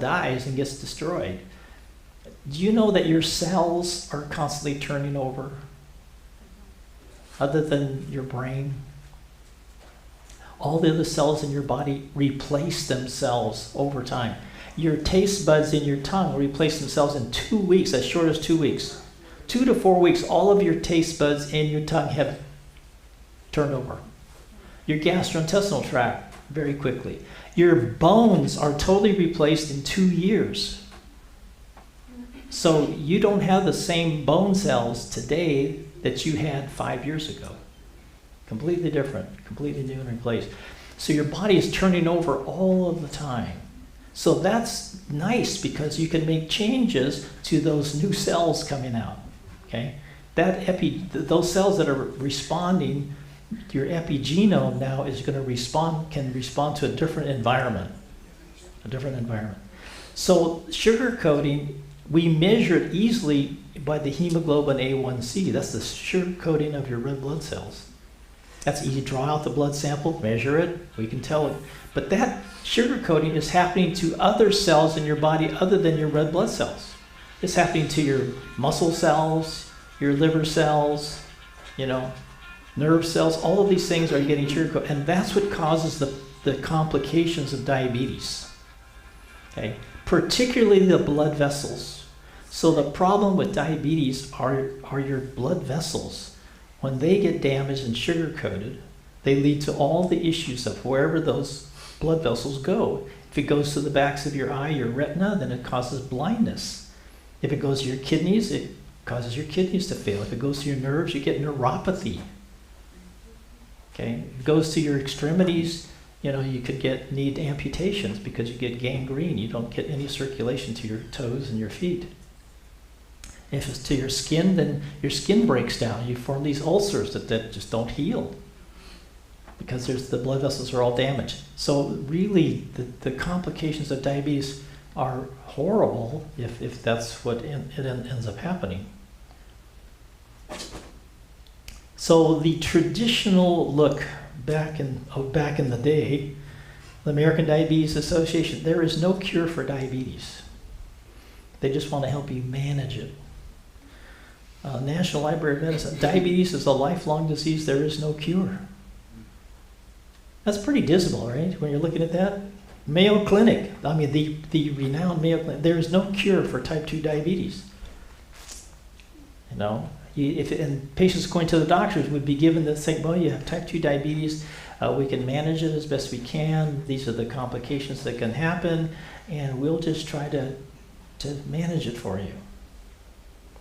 dies and gets destroyed. Do you know that your cells are constantly turning over? Other than your brain? All the other cells in your body replace themselves over time. Your taste buds in your tongue replace themselves in 2 weeks, as short as 2 weeks. 2 to 4 weeks, all of your taste buds in your tongue have turned over. Your gastrointestinal tract, very quickly. Your bones are totally replaced in 2 years. So you don't have the same bone cells today that you had 5 years ago. Completely different, completely new and replaced. So your body is turning over all of the time. So that's nice because you can make changes to those new cells coming out. Okay, those cells that are responding, your epigenome now is going to can respond to a different environment. So sugar coating, we measure it easily by the hemoglobin A1C. That's the sugar coating of your red blood cells. That's easy. Draw out the blood sample, measure it, we can tell it. But that sugar coating is happening to other cells in your body other than your red blood cells. It's happening to your muscle cells, your liver cells, nerve cells. All of these things are getting sugar coated. And that's what causes the complications of diabetes. Okay? Particularly the blood vessels. So the problem with diabetes are your blood vessels. When they get damaged and sugar-coated, they lead to all the issues of wherever those blood vessels go. If it goes to the backs of your eye, your retina, then it causes blindness. If it goes to your kidneys, it causes your kidneys to fail. If it goes to your nerves, you get neuropathy. Okay? If it goes to your extremities, you could need amputations because you get gangrene. You don't get any circulation to your toes and your feet. If it's to your skin, then your skin breaks down. You form these ulcers that just don't heal because the blood vessels are all damaged. So really, the complications of diabetes are horrible if that's what ends up happening. So the traditional look back in the day, the American Diabetes Association, there is no cure for diabetes. They just want to help you manage it. National Library of Medicine, diabetes is a lifelong disease, there is no cure. That's pretty dismal, right, when you're looking at that? Mayo Clinic, the renowned Mayo Clinic, there is no cure for type 2 diabetes. And patients going to the doctors would be given the thing, well, you have type 2 diabetes, we can manage it as best we can, these are the complications that can happen, and we'll just try to manage it for you.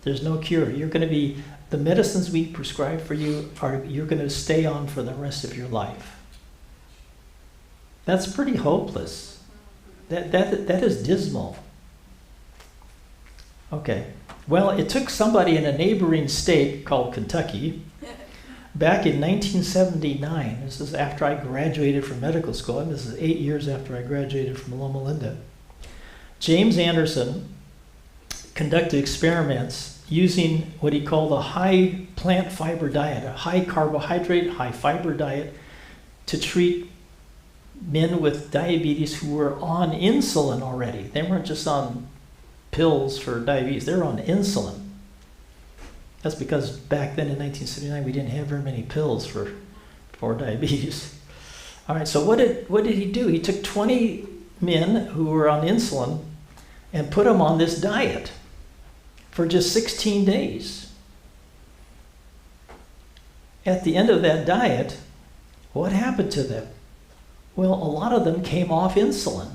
There's no cure. The medicines we prescribe for you you're going to stay on for the rest of your life. That's pretty hopeless. That is dismal. Okay. Well, it took somebody in a neighboring state called Kentucky back in 1979. This is after I graduated from medical school, and this is 8 years after I graduated from Loma Linda. James Anderson conducted experiments using what he called a high plant fiber diet, a high carbohydrate, high fiber diet, to treat men with diabetes who were on insulin already. They weren't just on pills for diabetes, they were on insulin. That's because back then in 1979 we didn't have very many pills for diabetes. All right, so what did he do? He took 20 men who were on insulin and put them on this diet for just 16 days. At the end of that diet, what happened to them? Well, a lot of them came off insulin.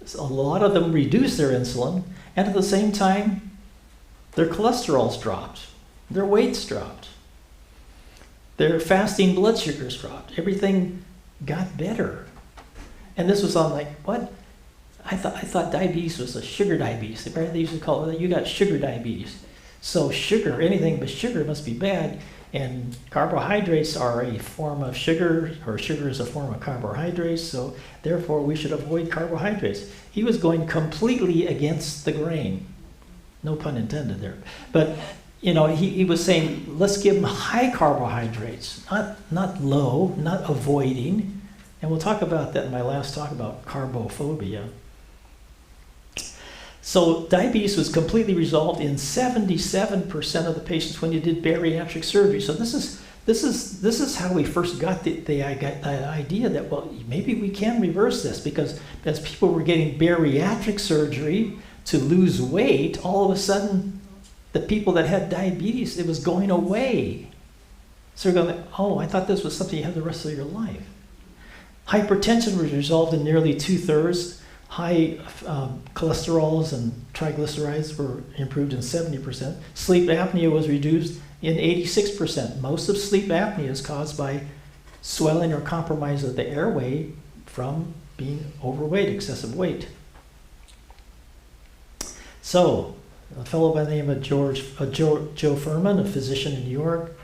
So a lot of them reduced their insulin, and at the same time, their cholesterol's dropped, their weight's dropped, their fasting blood sugars dropped. Everything got better. And this was on what? I thought diabetes was a sugar diabetes. They used to call it, you got sugar diabetes. So sugar, anything but sugar must be bad. And carbohydrates are a form of sugar, or sugar is a form of carbohydrates, so therefore we should avoid carbohydrates. He was going completely against the grain. No pun intended there. But he was saying, let's give them high carbohydrates, not low, not avoiding. And we'll talk about that in my last talk about carbophobia. So diabetes was completely resolved in 77% of the patients when you did bariatric surgery. So this is how we first got the idea that, well, maybe we can reverse this, because as people were getting bariatric surgery to lose weight, all of a sudden the people that had diabetes, it was going away. So we're going, oh, I thought this was something you had the rest of your life. Hypertension was resolved in nearly 2/3. High cholesterols and triglycerides were improved in 70%. Sleep apnea was reduced in 86%. Most of sleep apnea is caused by swelling or compromise of the airway from being overweight, excessive weight. So, a fellow by the name of Joe Furman, a physician in New York,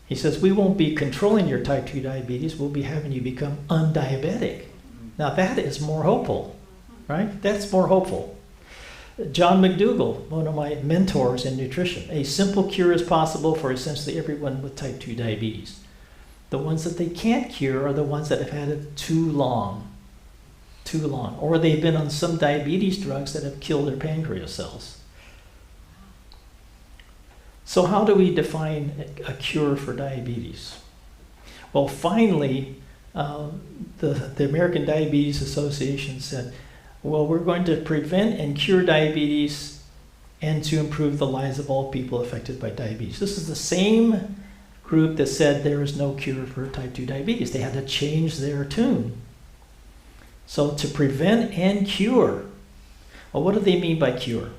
he says, we won't be controlling your type 2 diabetes, we'll be having you become undiabetic. Now that is more hopeful. Right? That's more hopeful. John McDougall, one of my mentors in nutrition, a simple cure is possible for essentially everyone with type 2 diabetes. The ones that they can't cure are the ones that have had it too long, or they've been on some diabetes drugs that have killed their pancreas cells. So how do we define a cure for diabetes? Well, finally, the American Diabetes Association said, well, we're going to prevent and cure diabetes and to improve the lives of all people affected by diabetes. This is the same group that said there is no cure for type 2 diabetes. They had to change their tune. So to prevent and cure. Well, what do they mean by cure?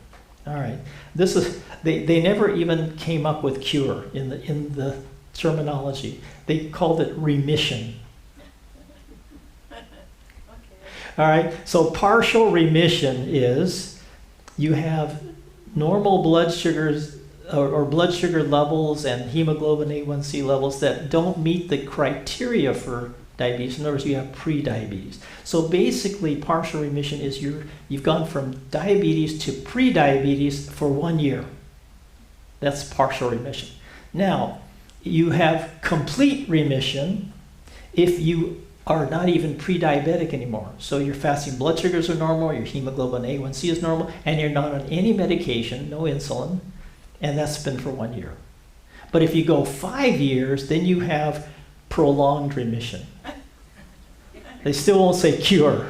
All right. They never even came up with cure in the terminology. They called it remission. All right, so partial remission is you have normal blood sugars or blood sugar levels and hemoglobin A1C levels that don't meet the criteria for diabetes. In other words, you have pre-diabetes. So basically, partial remission is you've gone from diabetes to pre-diabetes for 1 year. That's partial remission. Now, you have complete remission if you are not even pre-diabetic anymore. So your fasting blood sugars are normal, your hemoglobin A1C is normal, and you're not on any medication, no insulin, and that's been for 1 year. But if you go 5 years, then you have prolonged remission. They still won't say cure.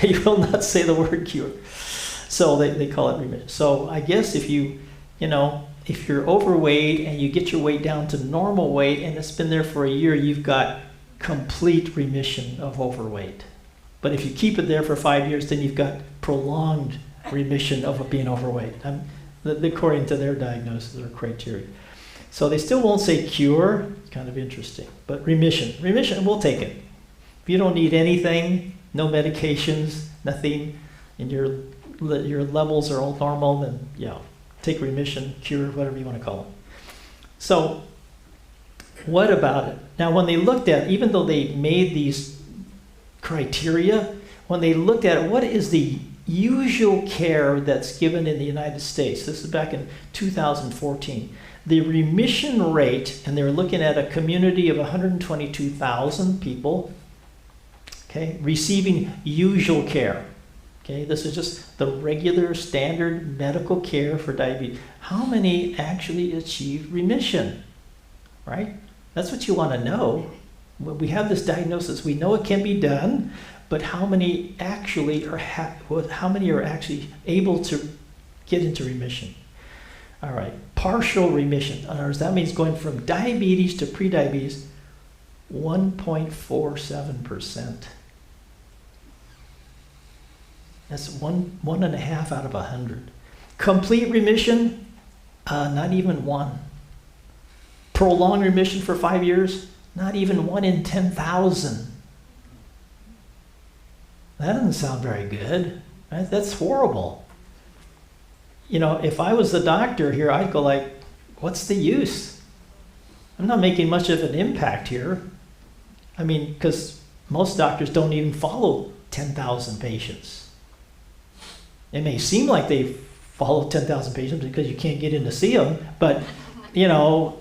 They will not say the word cure. So they call it remission. So I guess if if you're overweight and you get your weight down to normal weight and it's been there for a year, you've got complete remission of overweight. But if you keep it there for 5 years, then you've got prolonged remission of being overweight, according to their diagnosis or criteria. So they still won't say cure. It's kind of interesting. But remission, we'll take it. If you don't need anything, no medications, nothing, and your levels are all normal, then yeah, take remission, cure, whatever you want to call it. So what about it? Now, when they looked at, even though they made these criteria, when they looked at it, what is the usual care that's given in the United States? This is back in 2014. The remission rate, and they were looking at a community of 122,000 people, okay, receiving usual care. Okay, this is just the regular standard medical care for diabetes. How many actually achieve remission, right? That's what you want to know. When we have this diagnosis, we know it can be done, but how many actually are actually able to get into remission? All right, partial remission. In other words, that means going from diabetes to prediabetes, 1.47%. That's 1.5 out of 100. Complete remission, not even 1. Prolonged remission for 5 years, not even 1 in 10,000. That doesn't sound very good, right? That's horrible. You know, if I was the doctor here, I'd go like, what's the use? I'm not making much of an impact here. I mean, because most doctors don't even follow 10,000 patients. It may seem like they follow 10,000 patients because you can't get in to see them, but, you know,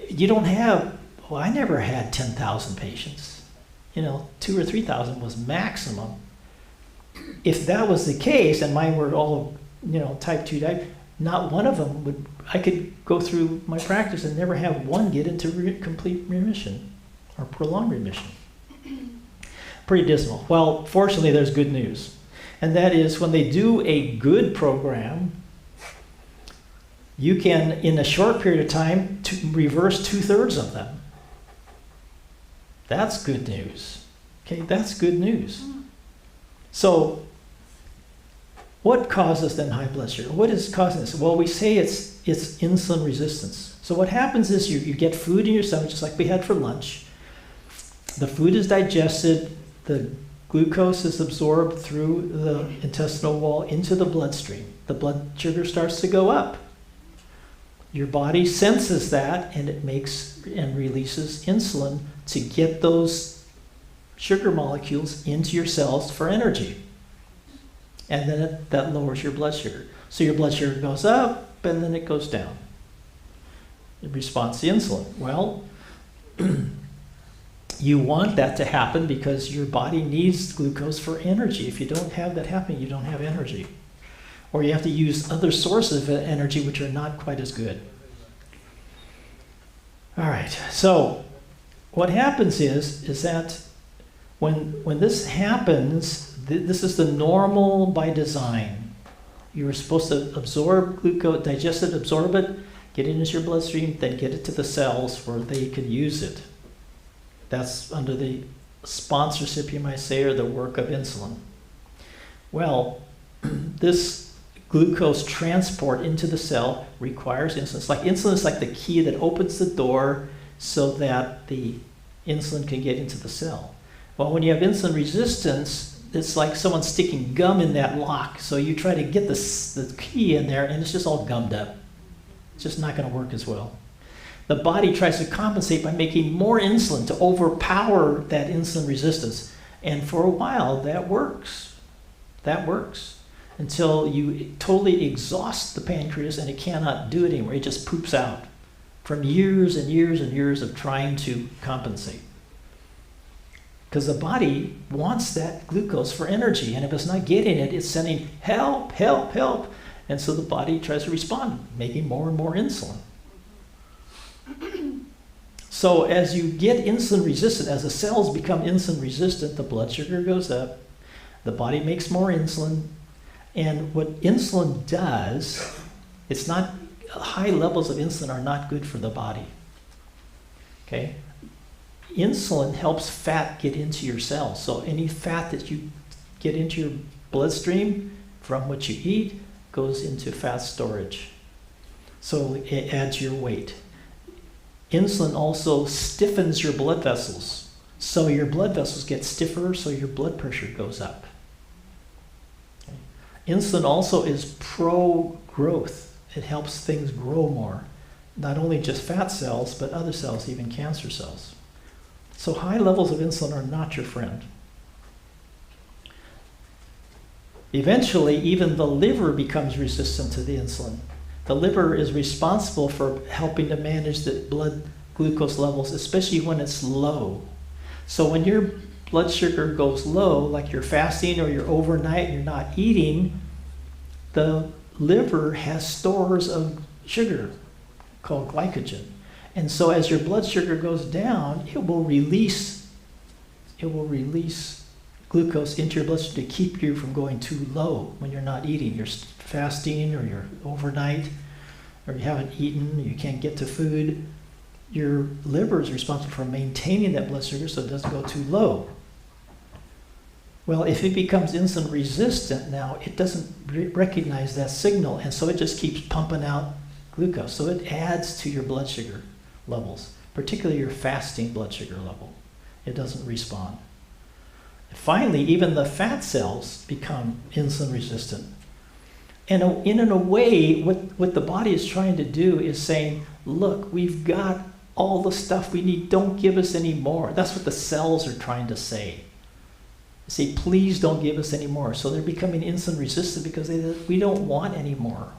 you don't have, well, I never had 10,000 patients. You know, 2,000 or 3,000 was maximum. If that was the case and mine were all type 2 diabetes, not one of them would, I could go through my practice and never have one get into complete remission or prolonged remission. Pretty dismal. Well, fortunately, there's good news. And that is when they do a good program, you can, in a short period of time, reverse 2/3 of them. That's good news. Okay, that's good news. So, what causes then high blood sugar? What is causing this? Well, we say it's insulin resistance. So what happens is you get food in your stomach, just like we had for lunch. The food is digested, the glucose is absorbed through the intestinal wall into the bloodstream. The blood sugar starts to go up. Your body senses that, and it makes and releases insulin to get those sugar molecules into your cells for energy. And then that lowers your blood sugar. So your blood sugar goes up, and then it goes down in response to insulin. Well, you want that to happen because your body needs glucose for energy. If you don't have that happening, you don't have energy. Or you have to use other sources of energy which are not quite as good. All right, so what happens is that when this happens, this is the normal by design. You were supposed to absorb glucose, digest it, absorb it, get it into your bloodstream, then get it to the cells where they can use it. That's under the sponsorship, you might say, or the work of insulin. Well, this glucose transport into the cell requires insulin. Insulin is like the key that opens the door so that the insulin can get into the cell. Well, when you have insulin resistance, it's like someone sticking gum in that lock. So you try to get the key in there, and it's just all gummed up. It's just not going to work as well. The body tries to compensate by making more insulin to overpower that insulin resistance. And for a while, that works. That works. Until you totally exhaust the pancreas and it cannot do it anymore. It just poops out from years and years and years of trying to compensate. Because the body wants that glucose for energy, and if it's not getting it, it's sending help, help, help. And so the body tries to respond, making more and more insulin. So as you get insulin resistant, as the cells become insulin resistant, the blood sugar goes up, the body makes more insulin, and what insulin does, it's not, high levels of insulin are not good for the body. Okay? Insulin helps fat get into your cells. So any fat that you get into your bloodstream from what you eat goes into fat storage. So it adds your weight. Insulin also stiffens your blood vessels. So your blood vessels get stiffer, so your blood pressure goes up. Okay. Insulin also is pro-growth. It helps things grow more. Not only just fat cells, but other cells, even cancer cells. So high levels of insulin are not your friend. Eventually, even the liver becomes resistant to the insulin. The liver is responsible for helping to manage the blood glucose levels, especially when it's low. So when your blood sugar goes low, like you're fasting or you're overnight and you're not eating, the liver has stores of sugar called glycogen. And so as your blood sugar goes down, it will release glucose into your bloodstream to keep you from going too low when you're not eating. You're fasting or you're overnight or you haven't eaten, you can't get to food. Your liver is responsible for maintaining that blood sugar so it doesn't go too low. Well, if it becomes insulin resistant now, it doesn't recognize that signal, and so it just keeps pumping out glucose. So it adds to your blood sugar levels, particularly your fasting blood sugar level. It doesn't respond. Finally, even the fat cells become insulin resistant. And in a way, what the body is trying to do is saying, look, we've got all the stuff we need, don't give us any more. That's what the cells are trying to say. They say, please don't give us any more. So they're becoming insulin resistant because we don't want any more.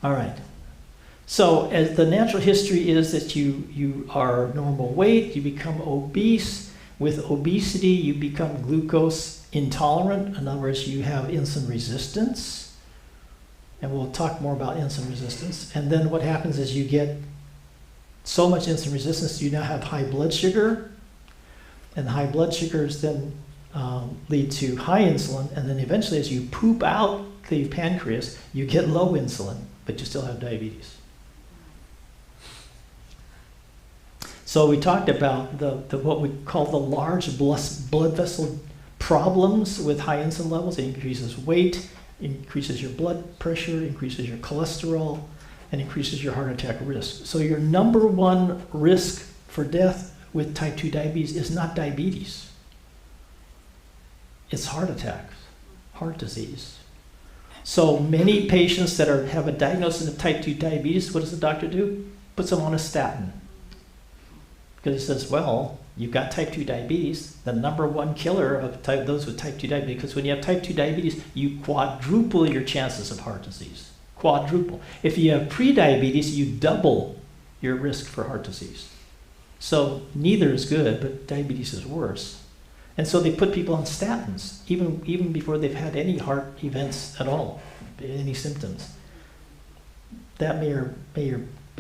All right. So as the natural history is that you are normal weight, you become obese. With obesity, you become glucose intolerant. In other words, you have insulin resistance. And we'll talk more about insulin resistance. And then what happens is you get so much insulin resistance, you now have high blood sugar. And high blood sugars then lead to high insulin. And then eventually, as you poop out the pancreas, you get low insulin, but you still have diabetes. So we talked about the what we call the large blood vessel problems with high insulin levels. It increases weight, increases your blood pressure, increases your cholesterol, and increases your heart attack risk. So your number one risk for death with type 2 diabetes is not diabetes. It's heart attacks, heart disease. So many patients that have a diagnosis of type 2 diabetes, what does the doctor do? Puts them on a statin. Because he says, well, you've got type 2 diabetes, the number one killer of those with type 2 diabetes, because when you have type 2 diabetes, you quadruple your chances of heart disease. Quadruple. If you have pre-diabetes, you double your risk for heart disease. So neither is good, but diabetes is worse. And so they put people on statins, even before they've had any heart events at all, any symptoms. That may be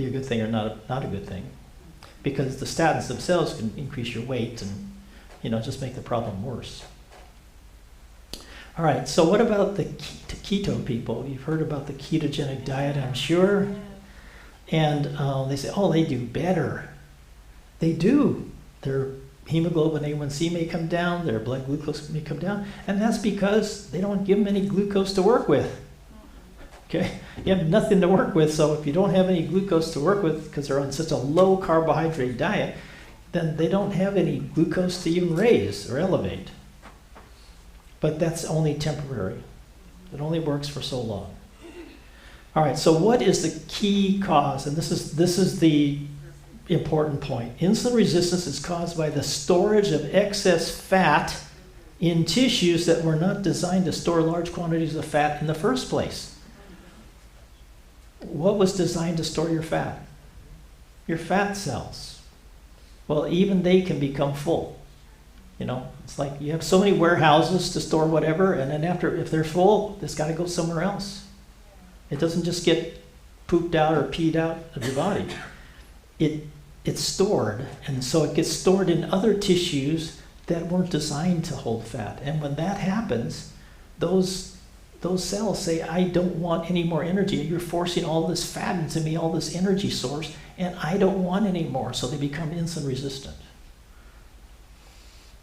a good thing or not a good thing. Because the statins themselves can increase your weight and just make the problem worse. All right, so what about the keto people? You've heard about the ketogenic diet, I'm sure. And they say, oh, they do better. They do. Their hemoglobin A1C may come down, their blood glucose may come down, and that's because they don't give them any glucose to work with. Okay, you have nothing to work with, so if you don't have any glucose to work with because they're on such a low carbohydrate diet, then they don't have any glucose to even raise or elevate. But that's only temporary. It only works for so long. All right, so what is the key cause? And this is the important point. Insulin resistance is caused by the storage of excess fat in tissues that were not designed to store large quantities of fat in the first place. What was designed to store your fat? Your fat cells. Well, even they can become full. It's like you have so many warehouses to store whatever, and then if they're full, it's got to go somewhere else. It doesn't just get pooped out or peed out of your body. It's stored, and so it gets stored in other tissues that weren't designed to hold fat. And when that happens, those cells say, I don't want any more energy. You're forcing all this fat into me, all this energy source, and I don't want any more. So they become insulin resistant.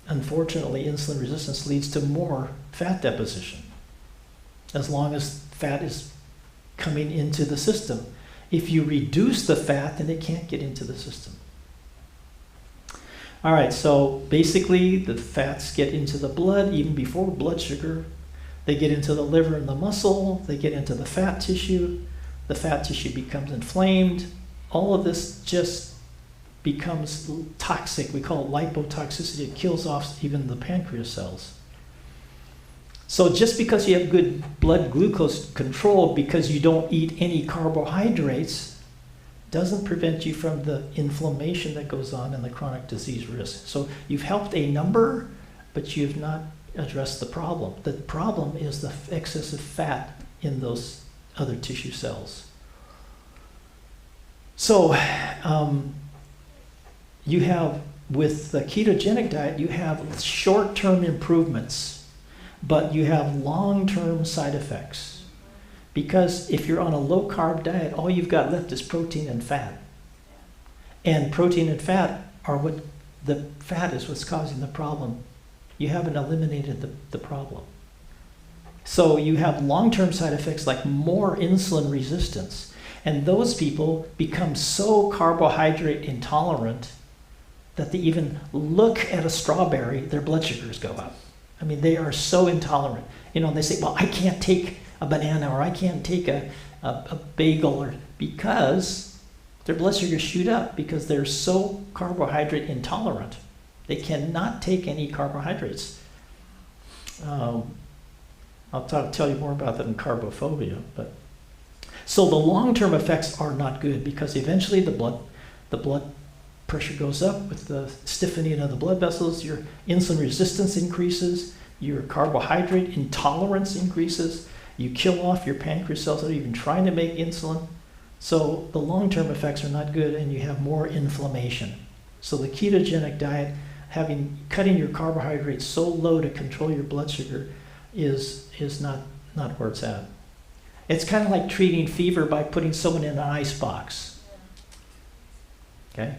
Unfortunately, insulin resistance leads to more fat deposition, as long as fat is coming into the system. If you reduce the fat, then it can't get into the system. All right, so basically the fats get into the blood even before blood sugar. They get into the liver and the muscle. They get into the fat tissue. The fat tissue becomes inflamed. All of this just becomes toxic. We call it lipotoxicity. It kills off even the pancreas cells. So just because you have good blood glucose control because you don't eat any carbohydrates doesn't prevent you from the inflammation that goes on and the chronic disease risk. So you've helped a number, but you've not addressed the problem. The problem is the excessive fat in those other tissue cells. So you have, with the ketogenic diet, you have short-term improvements, but you have long-term side effects. Because if you're on a low-carb diet, all you've got left is protein and fat. And protein and fat the fat is what's causing the problem. You haven't eliminated the problem. So you have long-term side effects like more insulin resistance. And those people become so carbohydrate intolerant that they even look at a strawberry, their blood sugars go up. I mean, they are so intolerant. They say, well, I can't take a banana or I can't take a bagel because their blood sugars shoot up because they're so carbohydrate intolerant. They cannot take any carbohydrates. I'll tell you more about that in carbophobia. So the long-term effects are not good because eventually the blood pressure goes up with the stiffening of the blood vessels. Your insulin resistance increases. your carbohydrate intolerance increases, you kill off your pancreas cells that are even trying to make insulin. So the long-term effects are not good, and you have more inflammation. So the ketogenic diet, cutting your carbohydrates so low to control your blood sugar, is not where it's at. It's kind of like treating fever by putting someone in an ice box. Okay?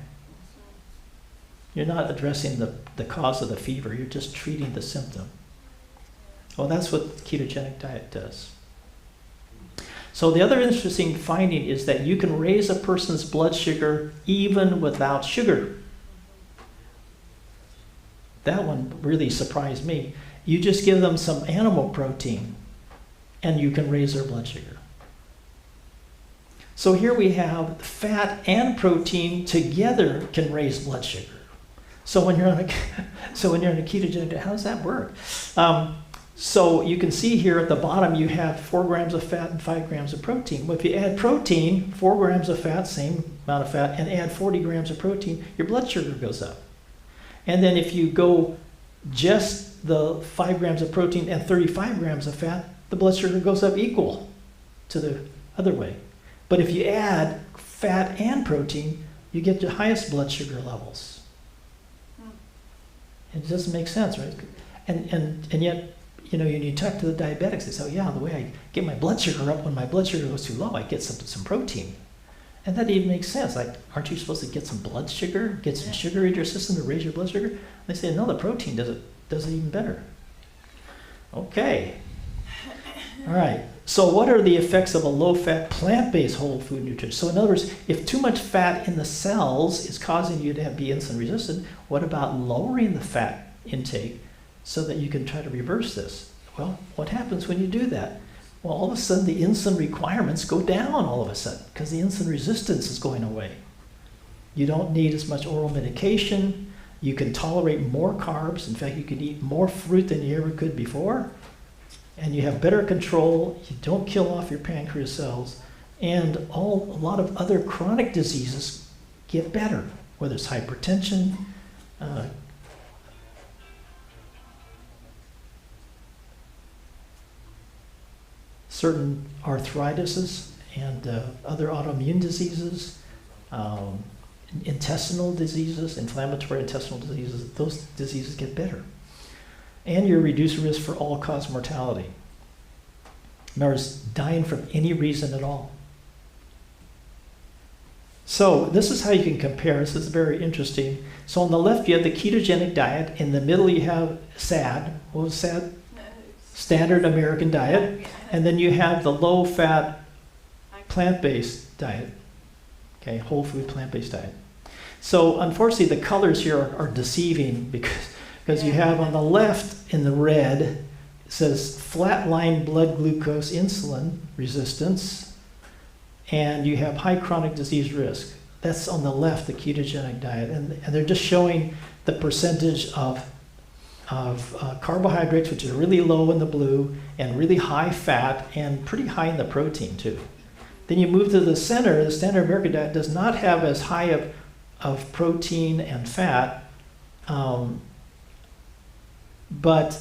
You're not addressing the cause of the fever, you're just treating the symptom. Well, that's what the ketogenic diet does. So the other interesting finding is that you can raise a person's blood sugar even without sugar. That one really surprised me. You just give them some animal protein and you can raise their blood sugar. So here we have fat and protein together can raise blood sugar. So when you're on a ketogenic diet, how does that work? So you can see here at the bottom you have 4 grams of fat and 5 grams of protein. Well, if you add protein, 4 grams of fat, same amount of fat, and add 40 grams of protein, your blood sugar goes up. And then if you go just the 5 grams of protein and 35 grams of fat, the blood sugar goes up equal to the other way. But if you add fat and protein, you get the highest blood sugar levels. It doesn't make sense, right? And yet, when you talk to the diabetics, they say, oh yeah, the way I get my blood sugar up when my blood sugar goes too low, I get some protein. And that even makes sense. Like, aren't you supposed to get some blood sugar, get some sugar in your system to raise your blood sugar? They say, no, the protein does it even better. Okay. All right. So what are the effects of a low-fat, plant-based whole food nutrition? So in other words, if too much fat in the cells is causing you to be insulin resistant, what about lowering the fat intake so that you can try to reverse this? Well, what happens when you do that? Well, all of a sudden the insulin requirements go down all of a sudden because the insulin resistance is going away. You don't need as much oral medication. You can tolerate more carbs. In fact, you can eat more fruit than you ever could before. And you have better control. You don't kill off your pancreas cells. And a lot of other chronic diseases get better, whether it's hypertension, certain arthritises and other autoimmune diseases, intestinal diseases, inflammatory intestinal diseases, those diseases get better. And you reduce risk for all-cause mortality. In other words, dying from any reason at all. So this is how you can compare. This is very interesting. So on the left you have the ketogenic diet. In the middle you have SAD. What was SAD? Standard American diet. And then you have the low-fat, plant-based diet. Okay, whole food plant-based diet. So unfortunately the colors here are deceiving because you have on the left in the red, it says flatline blood glucose insulin resistance, and you have high chronic disease risk. That's on the left, the ketogenic diet. And they're just showing the percentage of carbohydrates, which are really low in the blue, and really high fat, and pretty high in the protein too. Then you move to the center. The standard American diet does not have as high of protein and fat, but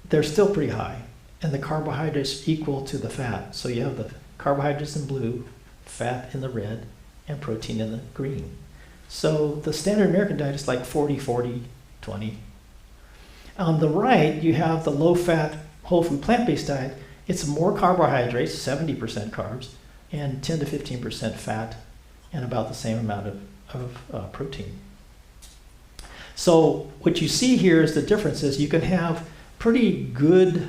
they're still pretty high, and the carbohydrates equal to the fat. So you have the carbohydrates in blue, fat in the red, and protein in the green. So the standard American diet is like 40, 40, 20. On the right, you have the low-fat, whole food plant-based diet. It's more carbohydrates, 70% carbs, and 10 to 15% fat, and about the same amount of protein. So what you see here is the difference is you can have pretty good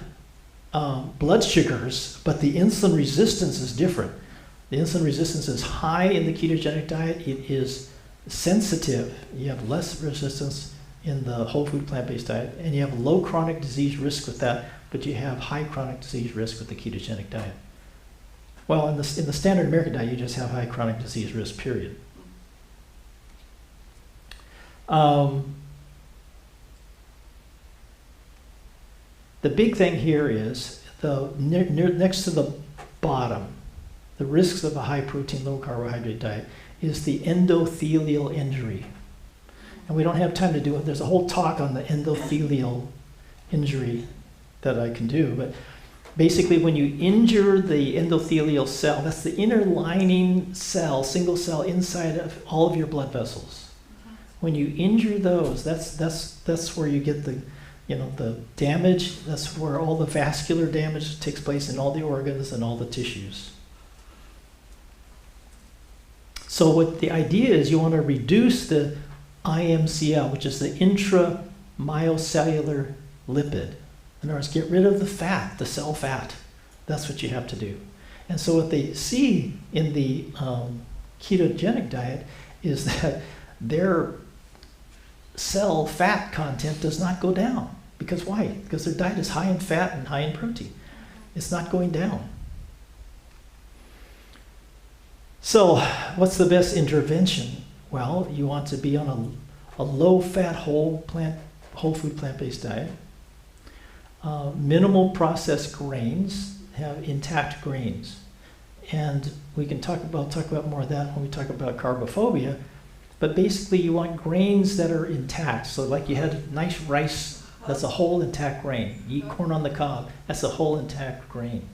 blood sugars, but the insulin resistance is different. The insulin resistance is high in the ketogenic diet. It is sensitive. You have less resistance in the whole food plant-based diet, and you have low chronic disease risk with that, but you have high chronic disease risk with the ketogenic diet. Well, in the standard American diet, you just have high chronic disease risk, period. The big thing here is next to the bottom, the risks of a high protein, low carbohydrate diet is the endothelial injury. And we don't have time to do it. There's a whole talk on the endothelial injury that I can do. But basically, when you injure the endothelial cell, that's the inner lining cell, single cell inside of all of your blood vessels. When you injure those, that's where you get the damage. That's where all the vascular damage takes place in all the organs and all the tissues. So what the idea is, you want to reduce the IMCL, which is the intramyocellular lipid. In other words, get rid of the fat, the cell fat. That's what you have to do. And so what they see in the ketogenic diet is that their cell fat content does not go down. Because why? Because their diet is high in fat and high in protein. It's not going down. So what's the best intervention? Well, you want to be on a low-fat, whole food plant-based diet. Minimal processed grains, have intact grains. And we can talk about more of that when we talk about carbophobia. But basically, you want grains that are intact. So like you had nice rice, that's a whole intact grain. You eat corn on the cob, that's a whole intact grain.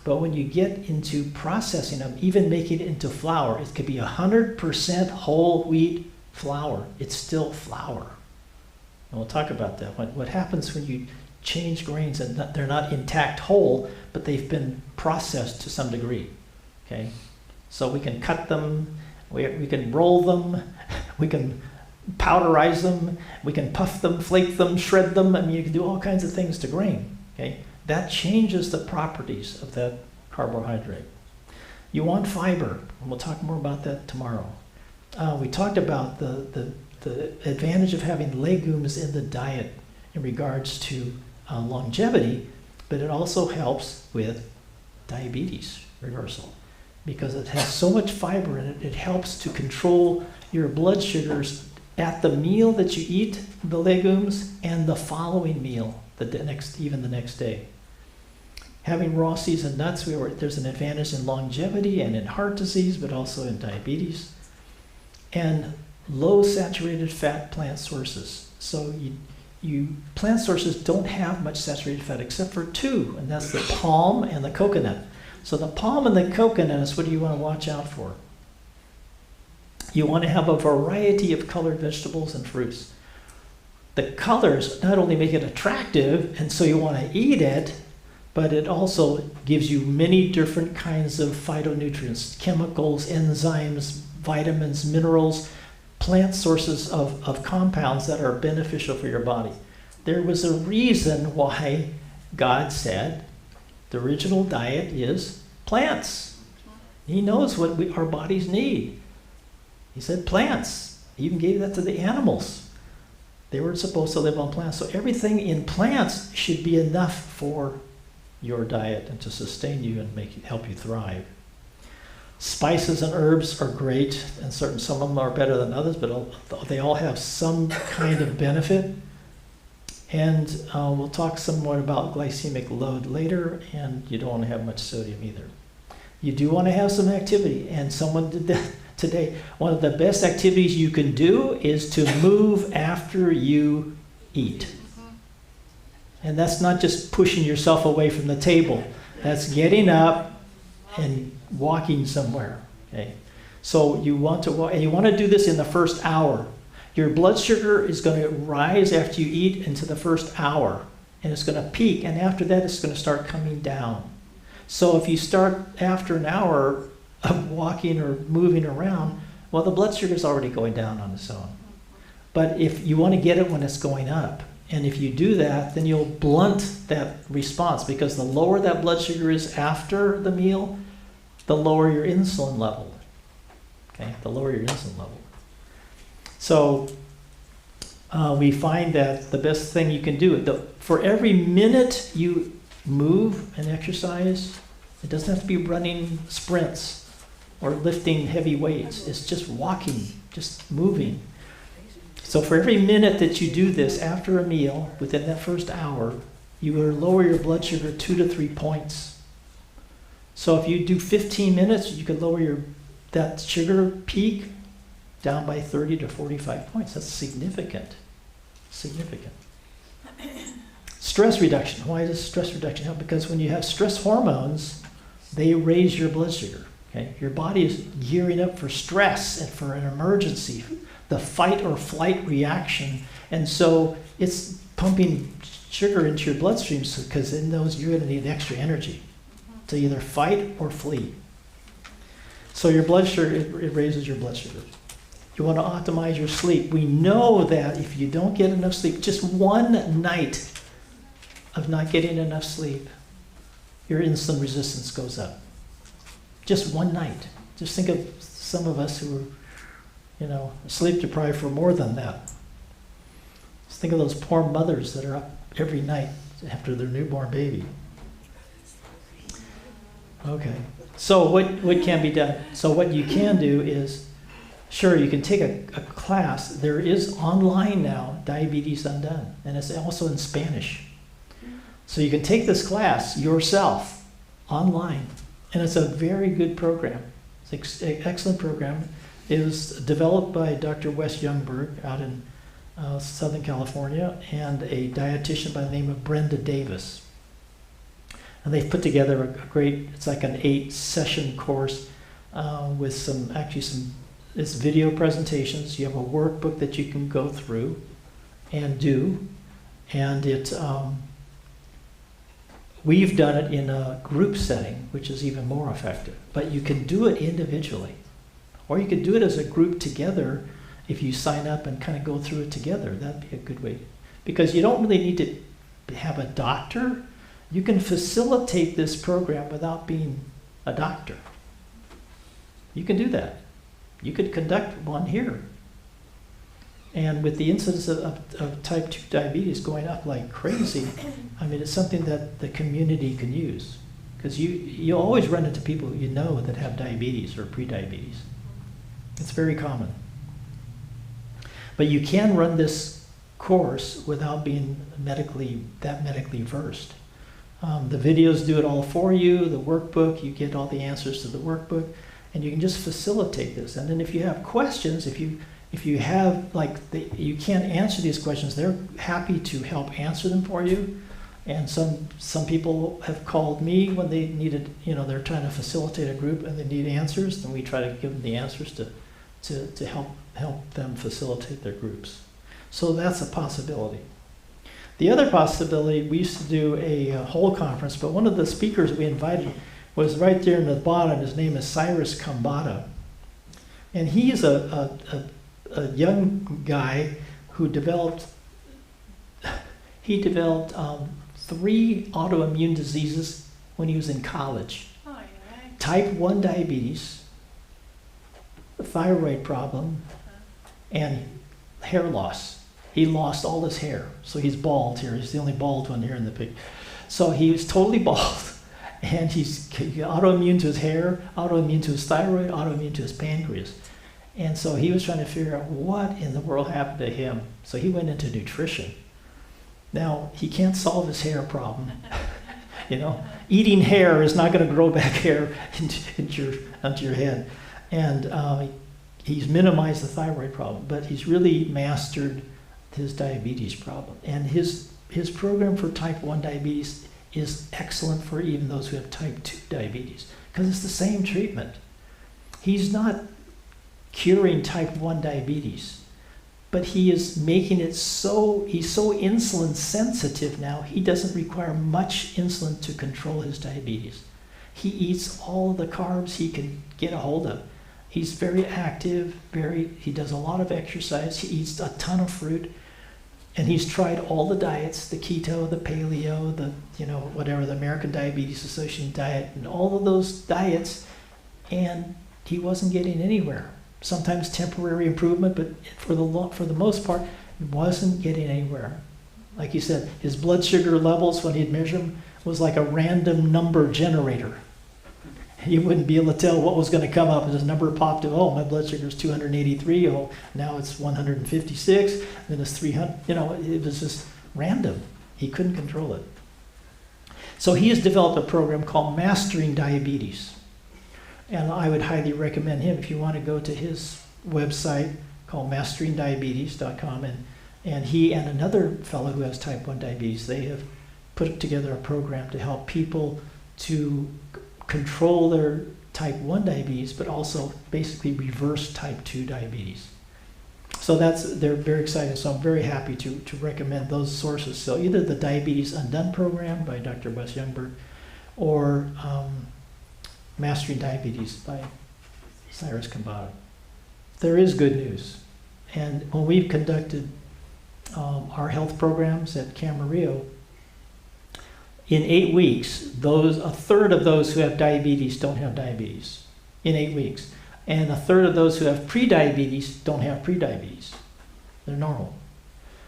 But when you get into processing them, even making it into flour, it could be 100% whole wheat flour. It's still flour. And we'll talk about that. What happens when you change grains and they're not intact whole, but they've been processed to some degree. Okay, so we can cut them, we can roll them, we can powderize them, we can puff them, flake them, shred them. I mean, you can do all kinds of things to grain. Okay, that changes the properties of that carbohydrate. You want fiber, and we'll talk more about that tomorrow. We talked about the advantage of having legumes in the diet in regards to longevity, but it also helps with diabetes reversal because it has so much fiber in it. It helps to control your blood sugars at the meal that you eat, the legumes, and the following meal, even the next day. Having raw seasoned nuts, there's an advantage in longevity and in heart disease, but also in diabetes. And low saturated fat plant sources. So plant sources don't have much saturated fat except for two, and that's the palm and the coconut. So the palm and the coconut is what you want to watch out for. You want to have a variety of colored vegetables and fruits. The colors not only make it attractive, and so you want to eat it, but it also gives you many different kinds of phytonutrients, chemicals, enzymes, vitamins, minerals, plant sources of compounds that are beneficial for your body. There was a reason why God said the original diet is plants. He knows what our bodies need. He said plants. He even gave that to the animals. They were supposed to live on plants. So everything in plants should be enough for your diet and to sustain you and help you thrive. Spices and herbs are great, and some of them are better than others, but they all have some kind of benefit. And we'll talk somewhat about glycemic load later, and you don't want to have much sodium either. You do want to have some activity, and someone did that today. One of the best activities you can do is to move after you eat. And that's not just pushing yourself away from the table. That's getting up and walking somewhere. Okay, so you want to walk, and you want to do this in the first hour. Your blood sugar is going to rise after you eat into the first hour, and it's going to peak, and after that it's going to start coming down. So if you start after an hour of walking or moving around, well, the blood sugar is already going down on its own. But if you want to get it when it's going up, and if you do that, then you'll blunt that response, because the lower that blood sugar is after the meal, the lower your insulin level. Okay, the lower your insulin level. So we find that the best thing you can do, for every minute you move and exercise, it doesn't have to be running sprints or lifting heavy weights. It's just walking, just moving. So for every minute that you do this after a meal, within that first hour, you will lower your blood sugar 2 to 3 points. So if you do 15 minutes, you could lower that sugar peak down by 30 to 45 points. That's significant. Significant. Stress reduction. Why does stress reduction help? Because when you have stress hormones, they raise your blood sugar. Okay? Your body is gearing up for stress and for an emergency, the fight or flight reaction. And so it's pumping sugar into your bloodstream because in those you're going to need extra energy to either fight or flee. So your blood sugar, it raises your blood sugar. You want to optimize your sleep. We know that if you don't get enough sleep, just one night of not getting enough sleep, your insulin resistance goes up. Just one night. Just think of some of us who are, sleep deprived for more than that. Just think of those poor mothers that are up every night after their newborn baby. Okay. So what can be done? So what you can do is, sure, you can take a class. There is online now, Diabetes Undone, and it's also in Spanish. So you can take this class yourself online, and it's a very good program. It's an excellent program. It was developed by Dr. Wes Youngberg out in Southern California and a dietitian by the name of Brenda Davis. And they've put together a great, it's like an 8-session course with it's video presentations. You have a workbook that you can go through and do. And we've done it in a group setting, which is even more effective. But you can do it individually. Or you could do it as a group together if you sign up and kind of go through it together. That'd be a good way. Because you don't really need to have a doctor. You can facilitate this program without being a doctor. You can do that. You could conduct one here. And with the incidence of type 2 diabetes going up like crazy, I mean, it's something that the community can use. Because you always run into people you know that have diabetes or prediabetes. It's very common. But you can run this course without being medically versed. The videos do it all for you, the workbook, you get all the answers to the workbook, and you can just facilitate this. And then if you have questions, if you have, you can't answer these questions, they're happy to help answer them for you. And some people have called me when they needed, they're trying to facilitate a group and they need answers, and we try to give them the answers to help them facilitate their groups. So that's a possibility. The other possibility, we used to do a whole conference, but one of the speakers we invited was right there in the bottom. His name is Cyrus Kambata. And he is a young guy who developed 3 autoimmune diseases when he was in college. Oh, yeah. Type 1 diabetes, a thyroid problem, and hair loss. He lost all his hair, so he's bald here. He's the only bald one here in the picture. So he was totally bald, and he's autoimmune to his hair, autoimmune to his thyroid, autoimmune to his pancreas. And so he was trying to figure out what in the world happened to him. So he went into nutrition. Now, he can't solve his hair problem. Eating hair is not going to grow back hair into your head. And he's minimized the thyroid problem, but he's really mastered his diabetes problem. And his program for type 1 diabetes is excellent for even those who have type 2 diabetes, because it's the same treatment. He's not curing type 1 diabetes, but he is making it he's so insulin sensitive now, he doesn't require much insulin to control his diabetes. He eats all the carbs he can get a hold of. He's very active, he does a lot of exercise, he eats a ton of fruit, and he's tried all the diets, the keto, the paleo, the the American Diabetes Association diet, and all of those diets, and he wasn't getting anywhere. Sometimes temporary improvement, but for the most part, he wasn't getting anywhere. Like he said, his blood sugar levels, when he'd measure them, was like a random number generator. You wouldn't be able to tell what was going to come up. His number popped up. Oh, my blood sugar is 283. Oh, now it's 156. Then it's 300. It was just random. He couldn't control it. So he has developed a program called Mastering Diabetes. And I would highly recommend him if you want to go to his website called masteringdiabetes.com. And he and another fellow who has type 1 diabetes, they have put together a program to help people to control their type 1 diabetes, but also basically reverse type 2 diabetes. So they're very excited. So I'm very happy to recommend those sources. So either the Diabetes Undone program by Dr. Wes Youngberg, or Mastering Diabetes by Cyrus Kambata. There is good news. And when we've conducted our health programs at Camarillo, in 8 weeks, a third of those who have diabetes don't have diabetes in 8 weeks. And a third of those who have prediabetes don't have prediabetes. They're normal.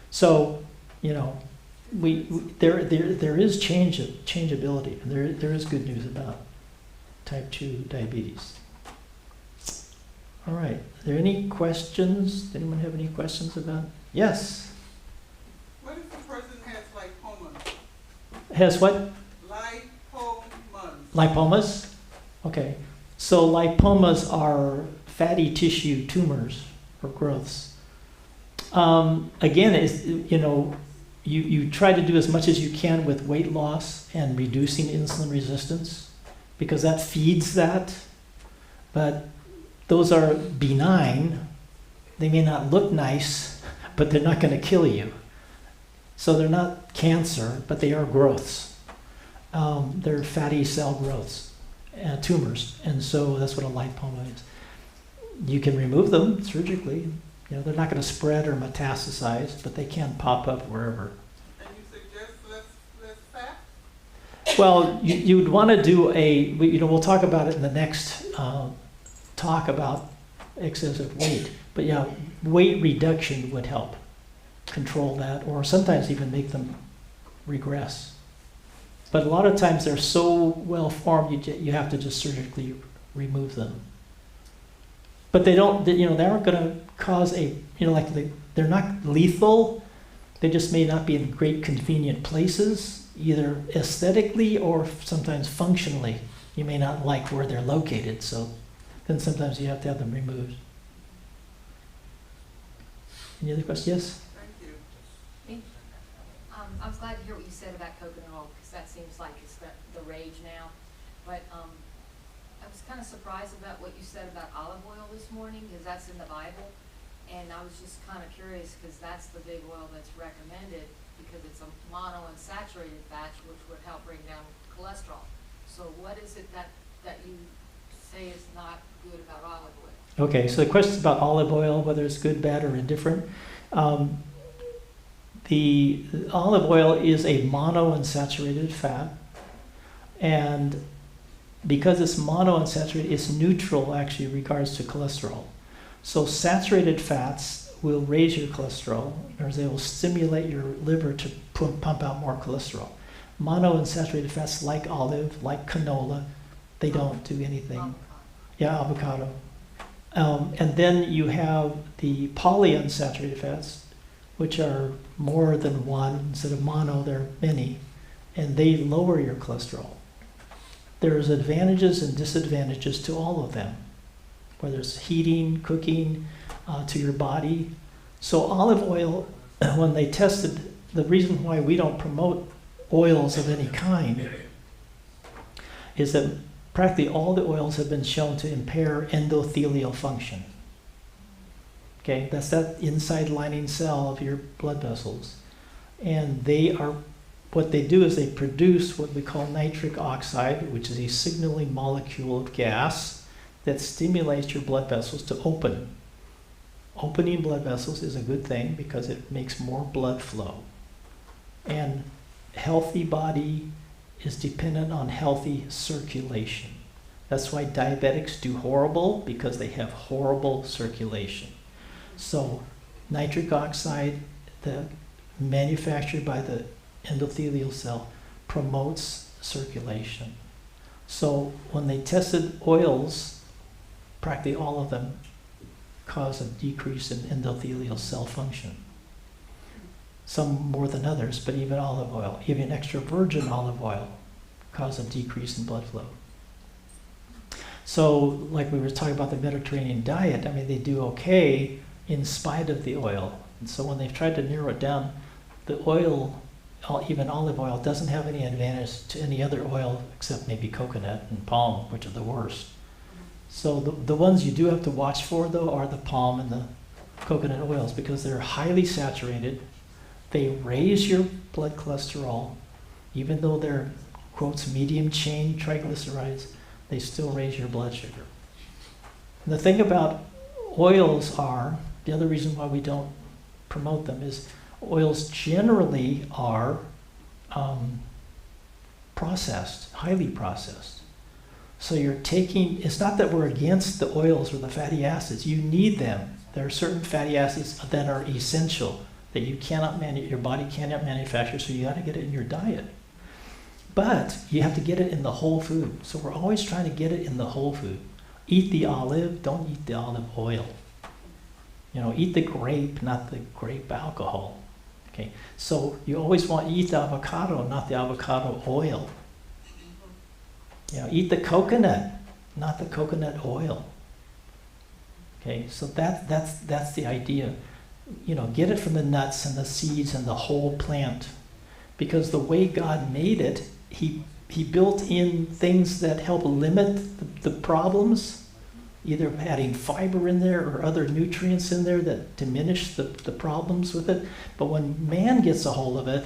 So, there is changeability. And there is good news about type 2 diabetes. All right. Are there any questions? Does anyone have any questions about? Yes. What if a person has lipomas? Has what? Lipomas. Lipomas? Okay. So lipomas are fatty tissue tumors or growths. Again, you try to do as much as you can with weight loss and reducing insulin resistance, because that feeds that. But those are benign. They may not look nice, but they're not going to kill you. So they're not cancer, but they are growths. They're fatty cell growths, tumors. And so that's what a lipoma is. You can remove them surgically. They're not going to spread or metastasize, but they can pop up wherever. And you suggest less fat? Well, you'd want to do we'll talk about it in the next talk about excessive weight. But yeah, weight reduction would help control that, or sometimes even make them regress. But a lot of times they're so well formed, you have to just surgically remove them. But they aren't going to cause they're not lethal. They just may not be in great convenient places, either aesthetically or sometimes functionally. You may not like where they're located, so then sometimes you have to have them removed. Any other questions? Yes? I was glad to hear what you said about coconut oil, because that seems like it's the rage now. But I was kind of surprised about what you said about olive oil this morning, because that's in the Bible. And I was just kind of curious, because that's the big oil that's recommended, because it's a monounsaturated fat, which would help bring down cholesterol. So what is it that you say is not good about olive oil? Okay, so the question is about olive oil, whether it's good, bad, or indifferent. The olive oil is a monounsaturated fat, and because it's monounsaturated, it's neutral actually in regards to cholesterol. So saturated fats will raise your cholesterol, or they will stimulate your liver to pump out more cholesterol. Monounsaturated fats like olive, like canola, they don't do anything. Avocado. Yeah, avocado. And then you have the polyunsaturated fats, which are more than one. Instead of mono, there are many, and they lower your cholesterol. There's advantages and disadvantages to all of them, whether it's heating, cooking, to your body. So olive oil, when they tested, the reason why we don't promote oils of any kind is that practically all the oils have been shown to impair endothelial function. Okay, that's that inside lining cell of your blood vessels. And what they do is they produce what we call nitric oxide, which is a signaling molecule of gas that stimulates your blood vessels to open. Opening blood vessels is a good thing because it makes more blood flow. And healthy body is dependent on healthy circulation. That's why diabetics do horrible, because they have horrible circulation. So nitric oxide, manufactured by the endothelial cell, promotes circulation. So when they tested oils, practically all of them cause a decrease in endothelial cell function. Some more than others, but even olive oil, even extra virgin olive oil, cause a decrease in blood flow. So like we were talking about the Mediterranean diet, I mean, they do okay in spite of the oil. And so when they've tried to narrow it down, the oil even olive oil doesn't have any advantage to any other oil except maybe coconut and palm, which are the worst. So the ones you do have to watch for, though, are the palm and the coconut oils because they're highly saturated. They raise your blood cholesterol, even though they're, quotes, medium chain triglycerides, they still raise your blood sugar. And the thing about oils are, the other reason why we don't promote them is oils generally are processed, highly processed. So you're taking, it's not that we're against the oils or the fatty acids, you need them. There are certain fatty acids that are essential that you cannot your body cannot manufacture, so you got to get it in your diet. But you have to get it in the whole food. So we're always trying to get it in the whole food. Eat the olive, don't eat the olive oil. You know, eat the grape, not the grape alcohol. Okay, so you always want to eat the avocado, not the avocado oil. You know, eat the coconut, not the coconut oil. Okay, so that's the idea. You know, get it from the nuts and the seeds and the whole plant. Because the way God made it, he built in things that help limit the problems, either adding fiber in there or other nutrients in there that diminish the problems with it. But when man gets a hold of it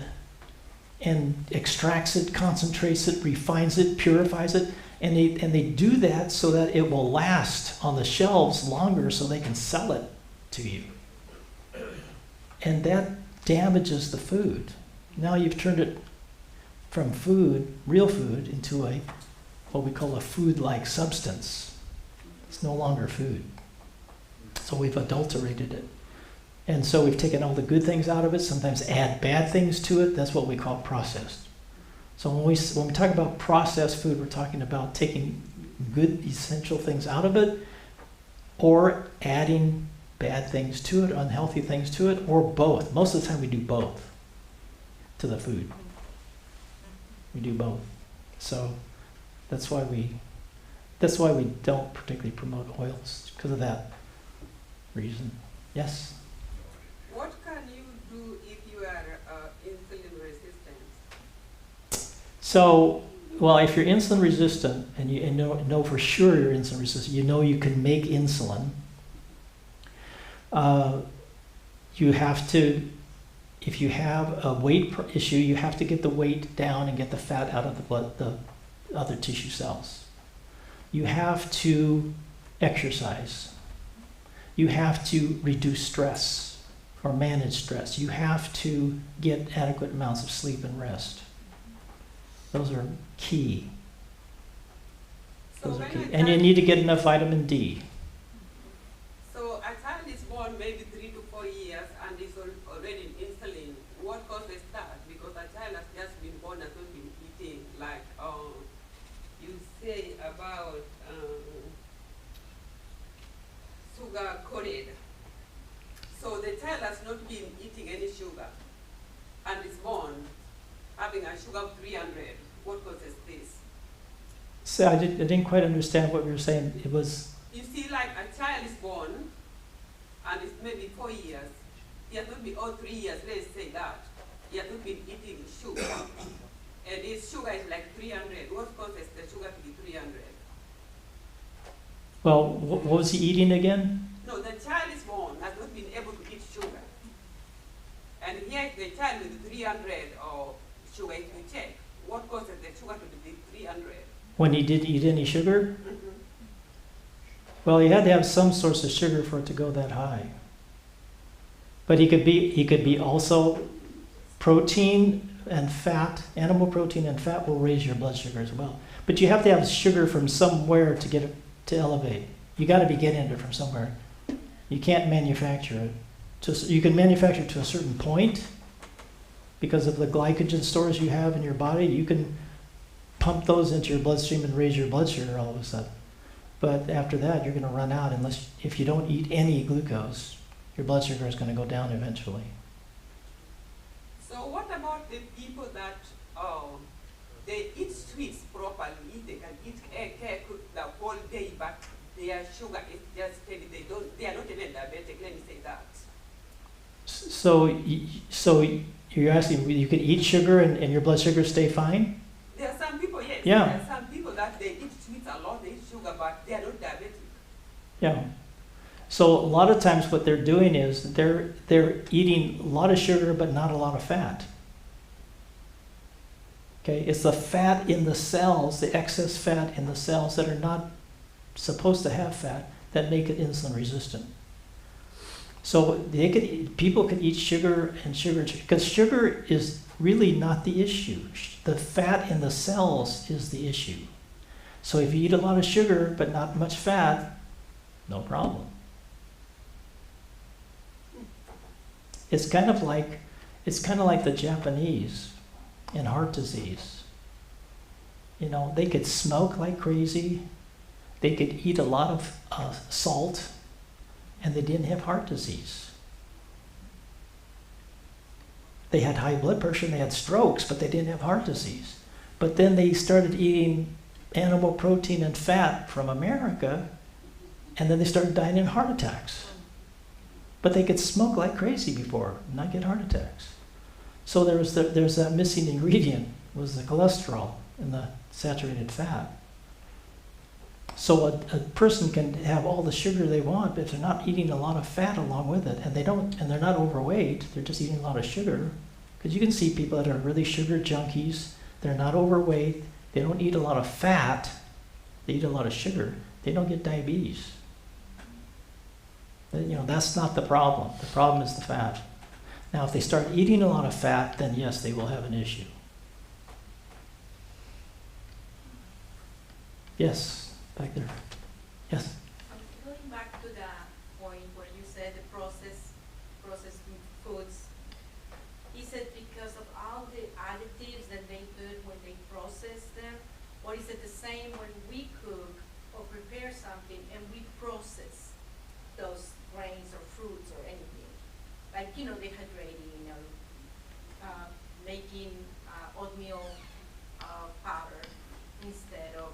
and extracts it, concentrates it, refines it, purifies it, and they do that so that it will last on the shelves longer so they can sell it to you. And that damages the food. Now you've turned it from food, real food, into what we call a food-like substance. It's no longer food. So we've adulterated it. And so we've taken all the good things out of it, sometimes add bad things to it. That's what we call processed. So when we talk about processed food, we're talking about taking good, essential things out of it, or adding bad things to it, unhealthy things to it, or both. Most of the time we do both to the food. We do both. So that's why we don't particularly promote oils, because of that reason. Yes? What can you do if you are insulin resistant? So, well, if you're insulin resistant and you know for sure you're insulin resistant, you know you can make insulin. You have to, if you have a weight issue, you have to get the weight down and get the fat out of the blood, the other tissue cells. You have to exercise. You have to reduce stress or manage stress. You have to get adequate amounts of sleep and rest. Those are key. Those are key. And you need to get enough vitamin D. So a child is born maybe 3 to 4 years and is already in insulin. What causes that? Because a child has just been born and not been eating, like you say about sugar coated. So the child has not been eating any sugar and is born having a sugar of 300. What causes this? So I didn't quite understand what you were saying. It was... You see, like a child is born and it's maybe 4 years. He has not been, or 3 years, let's say that. He has not been eating sugar. And his sugar is like 300. What causes the sugar to be 300? Well, what was he eating again? No, the child is born, has not been able to eat sugar. And here the child with 300 or sugar, if you check, what causes the sugar to be 300? When he didn't eat any sugar? Mm-hmm. Well, he had to have some source of sugar for it to go that high. But he could be also protein and fat. Animal protein and fat will raise your blood sugar as well. But you have to have sugar from somewhere to get it to elevate. You got to be getting it from somewhere. You can't manufacture it. You can manufacture it to a certain point because of the glycogen stores you have in your body. You can pump those into your bloodstream and raise your blood sugar all of a sudden. But after that, you're going to run out if you don't eat any glucose, your blood sugar is going to go down eventually. So what about the people that they eat sweets properly, they can eat cake the whole day, but their sugar is just steady, they are not even diabetic, let me say that. So You're asking, you could eat sugar and your blood sugar stay fine? There are some people, yes. Yeah. There are some people that they eat sweets a lot, they eat sugar, but they are not diabetic. Yeah. So a lot of times what they're doing is they're eating a lot of sugar but not a lot of fat. Okay, it's the fat in the cells, the excess fat in the cells that are not supposed to have fat that make it insulin resistant. So people could eat sugar, because sugar is really not the issue. The fat in the cells is the issue. So if you eat a lot of sugar but not much fat, no problem. It's kind of like the Japanese in heart disease. You know, they could smoke like crazy, they could eat a lot of salt, and they didn't have heart disease. They had high blood pressure and they had strokes, but they didn't have heart disease. But then they started eating animal protein and fat from America, and then they started dying in heart attacks. But they could smoke like crazy before, not get heart attacks. So there's that missing ingredient, was the cholesterol and the saturated fat. So a person can have all the sugar they want, but if they're not eating a lot of fat along with it, and they're not overweight, they're just eating a lot of sugar. Because you can see people that are really sugar junkies, they're not overweight, they don't eat a lot of fat, they eat a lot of sugar, they don't get diabetes. You know, that's not the problem. The problem is the fat. Now, if they start eating a lot of fat, then yes, they will have an issue. Yes, back there. Yes. Going back to the point where you said the processed foods, is it because of all the additives that they put when they process them, or is it the same when we cook or prepare something and we process those grains or fruits or anything? Like, you know, dehydrating or making oatmeal powder instead of,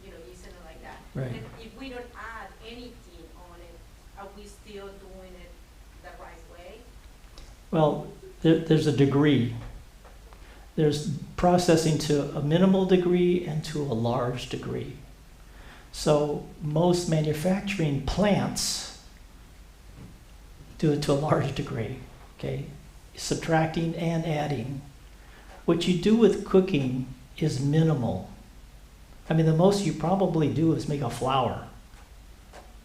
you know, using it like that. Right. And if we don't add anything on it, are we still doing it the right way? Well, there's a degree. There's processing to a minimal degree and to a large degree. So most manufacturing plants do it to a large degree, okay? Subtracting and adding. What you do with cooking is minimal. I mean, the most you probably do is make a flour,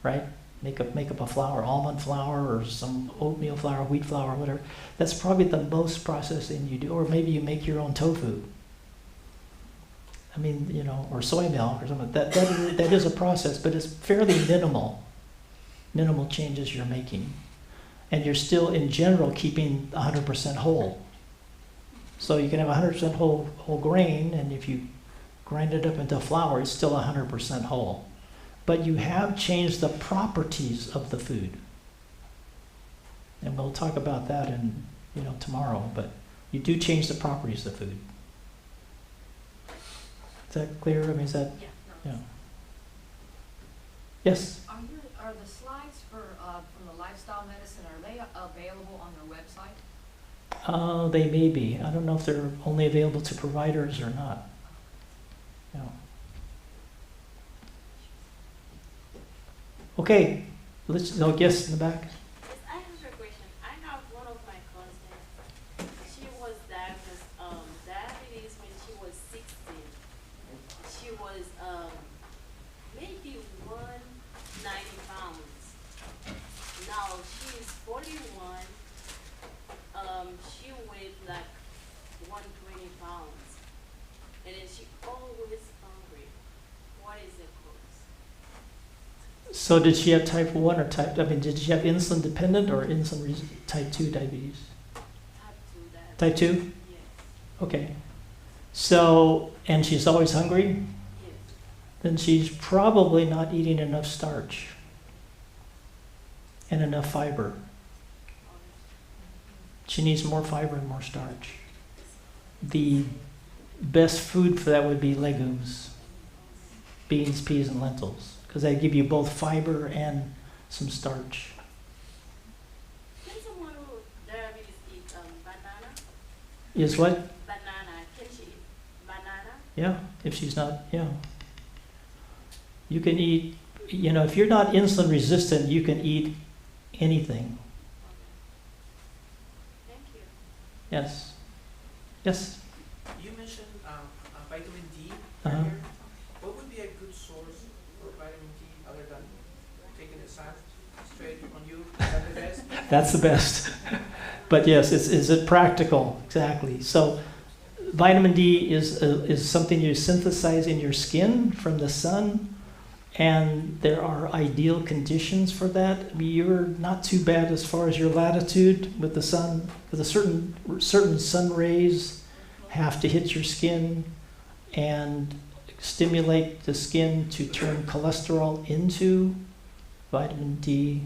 right? Make up a flour, almond flour or some oatmeal flour, wheat flour, whatever. That's probably the most processing you do. Or maybe you make your own tofu. I mean, you know, or soy milk or something. That is a process, but it's fairly minimal. Minimal changes you're making. And you're still, in general, keeping 100% whole. So you can have 100% whole grain, and if you grind it up into flour, it's still 100% whole. But you have changed the properties of the food. And we'll talk about that in, you know, tomorrow, but you do change the properties of food. Is that clear? I mean, is that, Yeah. yeah. Yes? Are the slides from the lifestyle medicine, are they available on their website? They may be. I don't know if they're only available to providers or not. Yeah. Okay, yes, in the back. Yes, I have a question. I have one of my cousins. She was diagnosed diabetes when she was 16. She was maybe 190 pounds. Now she is 41. She weighed like 120 pounds, and then she always hungry. What is the cause? So did she have type 1 or did she have insulin dependent or type 2 diabetes? Type 2 diabetes. Type 2? Yes. Okay. So, and she's always hungry? Yes. Then she's probably not eating enough starch and enough fiber. She needs more fiber and more starch. The best food for that would be legumes, beans, peas, and lentils, because they give you both fiber and some starch. Can someone who diabetes eat banana? Is what? Banana. Can she eat banana? Yeah, if she's not, yeah. You can eat, if you're not insulin resistant, you can eat anything. Thank you. Yes. Yes. You mentioned vitamin D Uh-huh. earlier. What would be a good source for vitamin D other than taking the sun straight on you? Is that the best? That's the best. But yes, is it practical? Exactly. So vitamin D is something you synthesize in your skin from the sun, and there are ideal conditions for that. I mean, you're not too bad as far as your latitude with the sun, because certain sun rays have to hit your skin and stimulate the skin to turn cholesterol into vitamin D,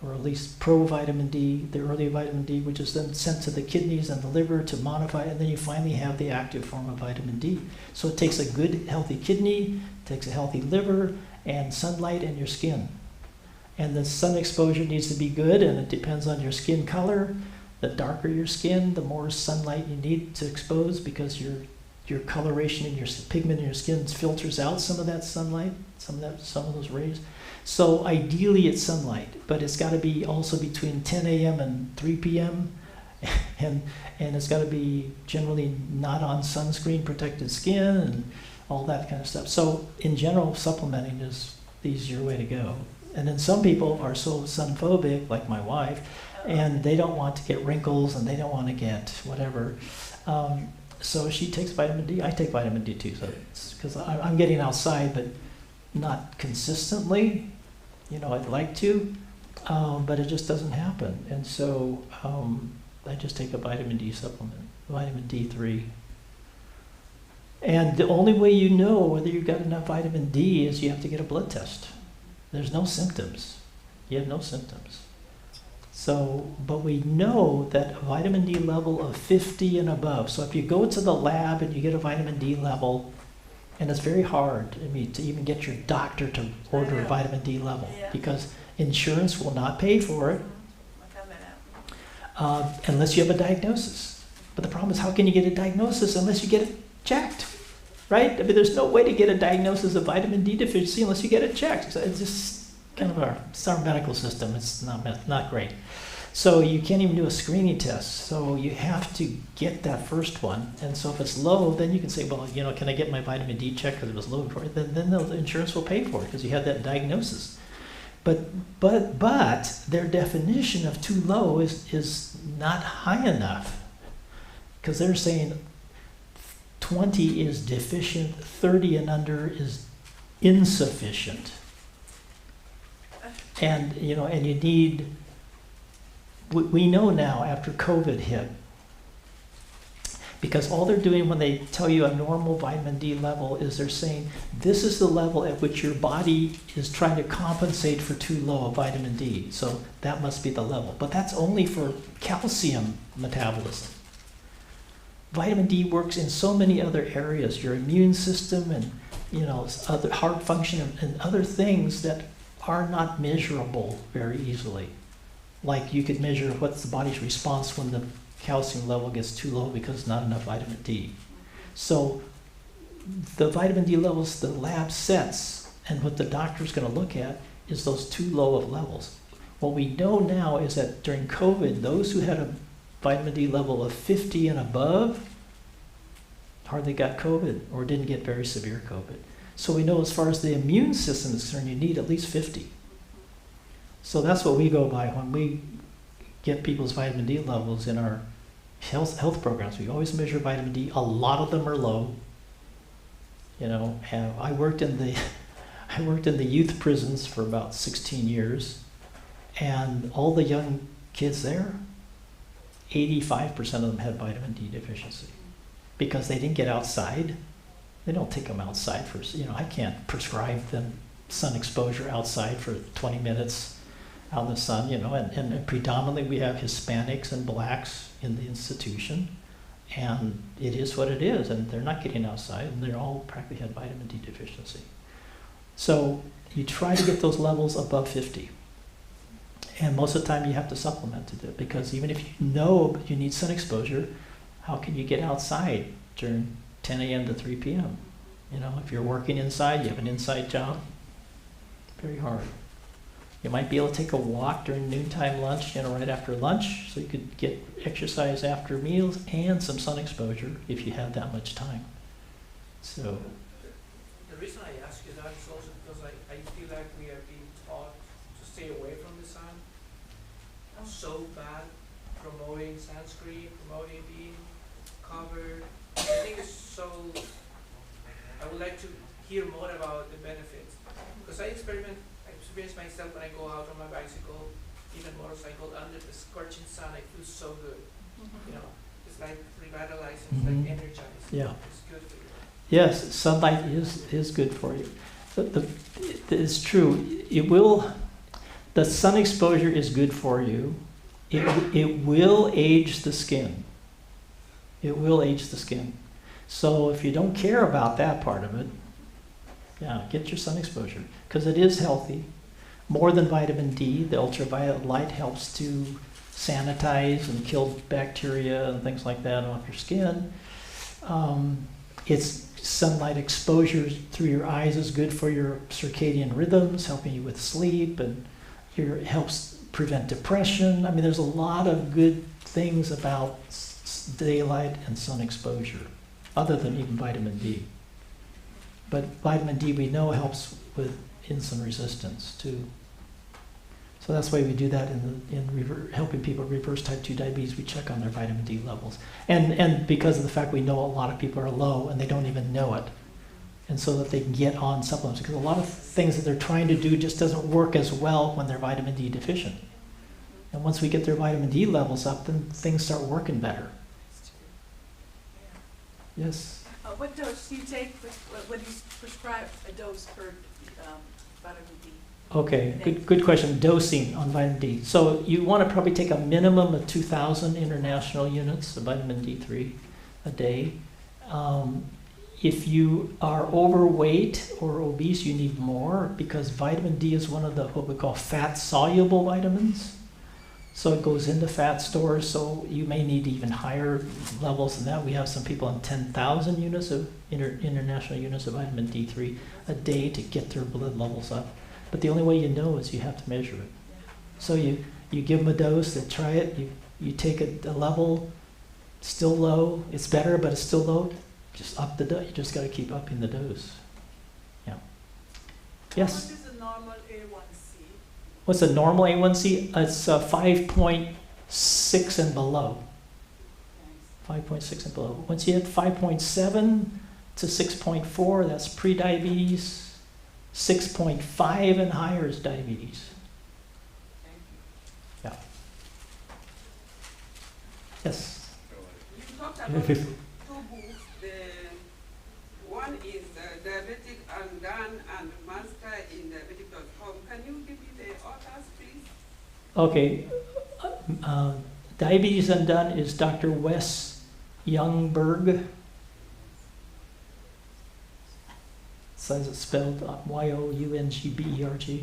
or at least provitamin D, the early vitamin D, which is then sent to the kidneys and the liver to modify, and then you finally have the active form of vitamin D. So it takes a good, healthy kidney, takes a healthy liver, and sunlight in your skin. And the sun exposure needs to be good, and it depends on your skin color. The darker your skin, the more sunlight you need to expose, because your coloration and your pigment in your skin filters out some of that sunlight, some of those rays. So ideally it's sunlight, but it's got to be also between 10 a.m. and 3 p.m. and it's got to be generally not on sunscreen protected skin and all that kind of stuff. So in general, supplementing is the easier way to go. And then some people are so sun phobic, like my wife, and they don't want to get wrinkles and they don't want to get whatever. So she takes vitamin D. I take vitamin D too, so it's because I'm getting outside, but not consistently. I'd like to, but it just doesn't happen. And so I just take a vitamin D supplement, vitamin D3. And the only way you know whether you've got enough vitamin D is you have to get a blood test. There's no symptoms. You have no symptoms. So, but we know that a vitamin D level of 50 and above. So if you go to the lab and you get a vitamin D level, and it's very hard, to even get your doctor to order a vitamin D level, because insurance will not pay for it unless you have a diagnosis. But the problem is, how can you get a diagnosis unless you get it checked, right? There's no way to get a diagnosis of vitamin D deficiency unless you get it checked. So it's just kind of our medical system. It's not great. So you can't even do a screening test. So you have to get that first one. And so if it's low, then you can say, well, can I get my vitamin D checked because it was low before? Then the insurance will pay for it because you had that diagnosis. But their definition of too low is not high enough, because they're saying 20 is deficient, 30 and under is insufficient. And and you need. We know now after COVID hit, because all they're doing when they tell you a normal vitamin D level is they're saying this is the level at which your body is trying to compensate for too low of vitamin D. So that must be the level. But that's only for calcium metabolism. Vitamin D works in so many other areas, your immune system and other heart function and other things that are not measurable very easily. Like you could measure what's the body's response when the calcium level gets too low because not enough vitamin D. So the vitamin D levels the lab sets, and what the doctor's going to look at is those too low of levels. What we know now is that during COVID, those who had a vitamin D level of 50 and above hardly got COVID or didn't get very severe COVID. So we know as far as the immune system is concerned, you need at least 50. So that's what we go by when we get people's vitamin D levels in our health programs. We always measure vitamin D. A lot of them are low. And I worked in the youth prisons for about 16 years, and all the young kids there, 85% of them had vitamin D deficiency because they didn't get outside. They don't take them outside for, I can't prescribe them sun exposure outside for 20 minutes out in the sun, and predominantly we have Hispanics and blacks in the institution, and it is what it is, and they're not getting outside, and they're all practically had vitamin D deficiency. So you try to get those levels above 50, and most of the time you have to supplement to do it, because even if you know you need sun exposure, How can you get outside during 10 a.m. to 3 p.m.? You know, if you're working inside, you have an inside job, very hard. You might be able to take a walk during noontime lunch, you know, right after lunch, so you could get exercise after meals and some sun exposure if you have that much time. So, The reason I ask you that is also because I feel like we are being taught to stay away from the sun. So bad, promoting sunscreen, promoting being covered. I think it's so, I would like to hear more about the benefits. Because I experience myself when I go out on my bicycle, even motorcycle, under the scorching sun, I feel so good. You know, it's like revitalizing, it's Mhm. like energizing. Yeah. It's good for you. yes, sunlight is good for you. It's true. The sun exposure is good for you. It will age the skin. It will age the skin. So if you don't care about that part of it, yeah, get your sun exposure because it is healthy. More than vitamin D, the ultraviolet light helps to sanitize and kill bacteria and things like that off your skin. It's sunlight exposure through your eyes is good for your circadian rhythms, helping you with sleep, and helps prevent depression. I mean, there's a lot of good things about daylight and sun exposure, other than even vitamin D. But vitamin D we know helps with insulin resistance too. So that's why we do that in helping people reverse type 2 diabetes. We check on their vitamin D levels. And because of the fact we know a lot of people are low and they don't even know it. And so that they can get on supplements. Because a lot of things that they're trying to do just doesn't work as well when they're vitamin D deficient. And once we get their vitamin D levels up, then things start working better. Yes? What dose do you take? What do you prescribe a dose for vitamin D? Okay, good question. Dosing on vitamin D. So you want to probably take a minimum of 2,000 international units of vitamin D3 a day. If you are overweight or obese, you need more because vitamin D is one of the what we call fat-soluble vitamins. So it goes into fat stores, so you may need even higher levels than that. We have some people on 10,000 units of international units of vitamin D3 a day to get their blood levels up. But the only way you know is you have to measure it. So you give them a dose, they try it, you take a level, still low, it's better, but it's still low, just up the dose. You just got to keep upping the dose. Yeah. Yes? What is a normal A1C? What's a normal A1C? It's 5.6 and below. 5.6 and below. Once you hit 5.7 to 6.4, that's pre-diabetes. 6.5 and higher is diabetes. Yeah. Yes? You talked about two books. One is Diabetic Undone and Master in Diabetic.com. Can you give me the authors, please? Okay. Diabetes Undone is Dr. Wes Youngberg. Says it's spelled Youngberg.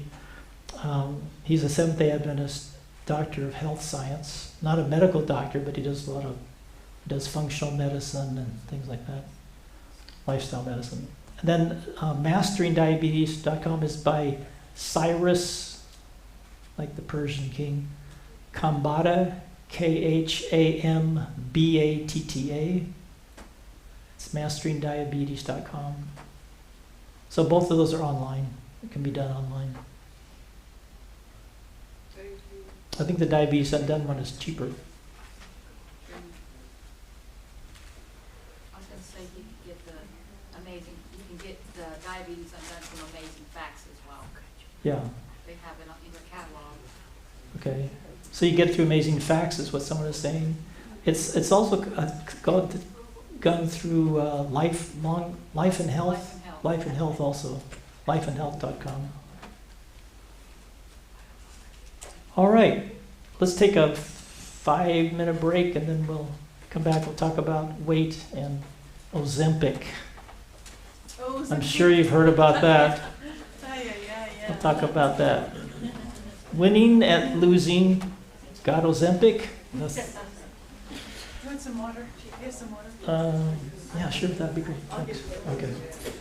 He's a Seventh-day Adventist doctor of health science. Not a medical doctor, but he does does functional medicine and things like that. Lifestyle medicine. And then masteringdiabetes.com is by Cyrus, like the Persian king, Khambatta, Khambatta. It's masteringdiabetes.com. So both of those are online. It can be done online. Thank you. I think the Diabetes Undone one is cheaper. I was gonna say you can get the Diabetes Undone from Amazing Facts as well. Yeah, They have it in their catalog. okay. So you get through Amazing Facts is what someone is saying. It's also gone through Life and Health. Life and Health also. Lifeandhealth.com. All right. Let's take a 5-minute break and then we'll come back. We'll talk about weight and Ozempic. I'm sure you've heard about that. We'll talk about that. Winning at losing. Got Ozempic? want some water? Chief, you have some water? Yeah, sure, that'd be great, I'll thanks. get it. Okay.